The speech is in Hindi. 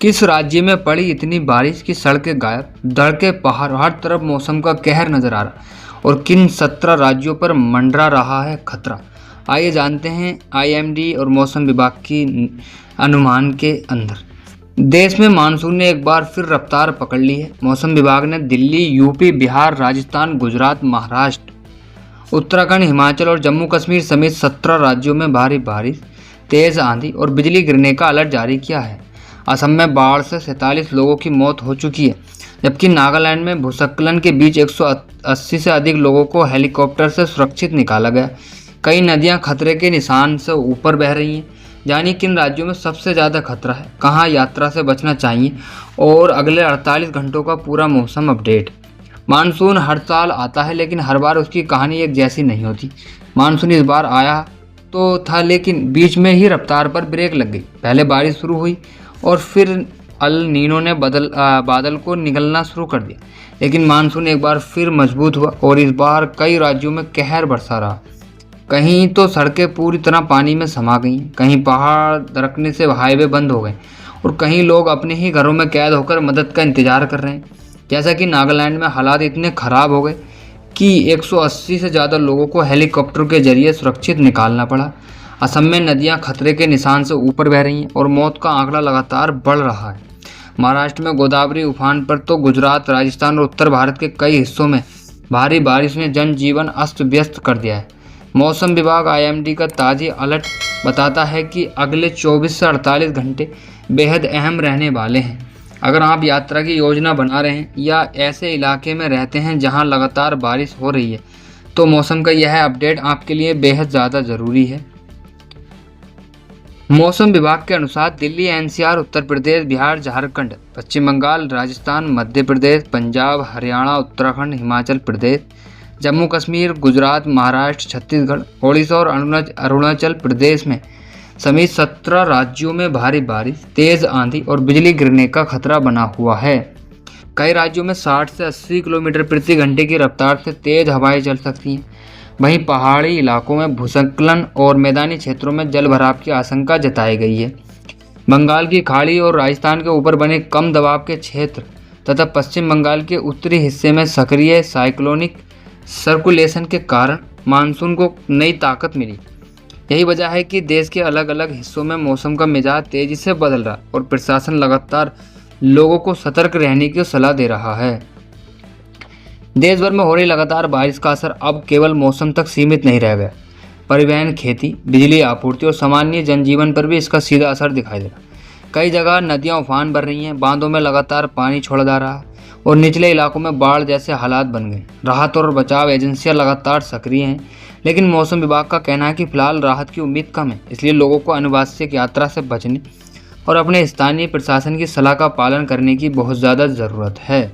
किस राज्य में पड़ी इतनी बारिश की सड़कें गायब, धड़के पहाड़, हर तरफ मौसम का कहर नजर आ रहा और किन 17 राज्यों पर मंडरा रहा है खतरा। आइए जानते हैं आईएमडी और मौसम विभाग की अनुमान के अंदर। देश में मानसून ने एक बार फिर रफ्तार पकड़ ली है। मौसम विभाग ने दिल्ली, यूपी, बिहार, राजस्थान, गुजरात, महाराष्ट्र, उत्तराखंड, हिमाचल और जम्मू कश्मीर समेत 17 राज्यों में भारी बारिश, तेज आंधी और बिजली गिरने का अलर्ट जारी किया है। असम में बाढ़ से 47 लोगों की मौत हो चुकी है, जबकि नागालैंड में भूस्खलन के बीच 180 से अधिक लोगों को हेलीकॉप्टर से सुरक्षित निकाला गया। कई नदियां खतरे के निशान से ऊपर बह रही हैं। जानिए किन राज्यों में सबसे ज़्यादा खतरा है, कहां यात्रा से बचना चाहिए और अगले 48 घंटों का पूरा मौसम अपडेट। मानसून हर साल आता है, लेकिन हर बार उसकी कहानी एक जैसी नहीं होती। मानसून इस बार आया तो था, लेकिन बीच में ही रफ्तार पर ब्रेक लग गई। पहले बारिश शुरू हुई और फिर अल नीनो ने बादल को निगलना शुरू कर दिया, लेकिन मानसून एक बार फिर मजबूत हुआ और इस बार कई राज्यों में कहर बरसा रहा। कहीं तो सड़कें पूरी तरह पानी में समा गई, कहीं पहाड़ दरकने से हाईवे बंद हो गए और कहीं लोग अपने ही घरों में कैद होकर मदद का इंतजार कर रहे हैं। जैसा कि नागालैंड में हालात इतने ख़राब हो गए कि 180 से ज़्यादा लोगों को हेलीकॉप्टर के जरिए सुरक्षित निकालना पड़ा। असम में नदियां खतरे के निशान से ऊपर बह रही हैं और मौत का आंकड़ा लगातार बढ़ रहा है। महाराष्ट्र में गोदावरी उफान पर तो गुजरात, राजस्थान और उत्तर भारत के कई हिस्सों में भारी बारिश ने जनजीवन अस्त व्यस्त कर दिया है। मौसम विभाग आईएमडी का ताज़ा अलर्ट बताता है कि अगले 24 से 48 घंटे बेहद अहम रहने वाले हैं। अगर आप यात्रा की योजना बना रहे हैं या ऐसे इलाके में रहते हैं जहां लगातार बारिश हो रही है, तो मौसम का यह अपडेट आपके लिए बेहद ज़्यादा ज़रूरी है। मौसम विभाग के अनुसार दिल्ली, एनसीआर, उत्तर प्रदेश, बिहार, झारखंड, पश्चिम बंगाल, राजस्थान, मध्य प्रदेश, पंजाब, हरियाणा, उत्तराखंड, हिमाचल प्रदेश, जम्मू कश्मीर, गुजरात, महाराष्ट्र, छत्तीसगढ़, ओडिशा और अरुणाचल प्रदेश में समेत 17 राज्यों में भारी बारिश, तेज आंधी और बिजली गिरने का खतरा बना हुआ है। कई राज्यों में 60 से 80 किलोमीटर प्रति घंटे की रफ्तार से तेज हवाएं चल सकती हैं। वहीं पहाड़ी इलाकों में भूस्खलन और मैदानी क्षेत्रों में जलभराव की आशंका जताई गई है। बंगाल की खाड़ी और राजस्थान के ऊपर बने कम दबाव के क्षेत्र तथा पश्चिम बंगाल के उत्तरी हिस्से में सक्रिय साइक्लोनिक सर्कुलेशन के कारण मानसून को नई ताकत मिली। यही वजह है कि देश के अलग अलग हिस्सों में मौसम का मिजाज तेजी से बदल रहा और प्रशासन लगातार लोगों को सतर्क रहने की सलाह दे रहा है। देश भर में हो रही लगातार बारिश का असर अब केवल मौसम तक सीमित नहीं रह गया। परिवहन, खेती, बिजली आपूर्ति और सामान्य जनजीवन पर भी इसका सीधा असर दिखाई दे रहा। कई जगह नदियां उफान भर रही हैं, बांधों में लगातार पानी छोड़ा जा रहा है और निचले इलाकों में बाढ़ जैसे हालात बन गए। राहत और बचाव एजेंसियां लगातार सक्रिय हैं, लेकिन मौसम विभाग का कहना है कि फिलहाल राहत की उम्मीद कम है। इसलिए लोगों को अनावश्यक यात्रा से बचने और अपने स्थानीय प्रशासन की सलाह का पालन करने की बहुत ज़्यादा ज़रूरत है।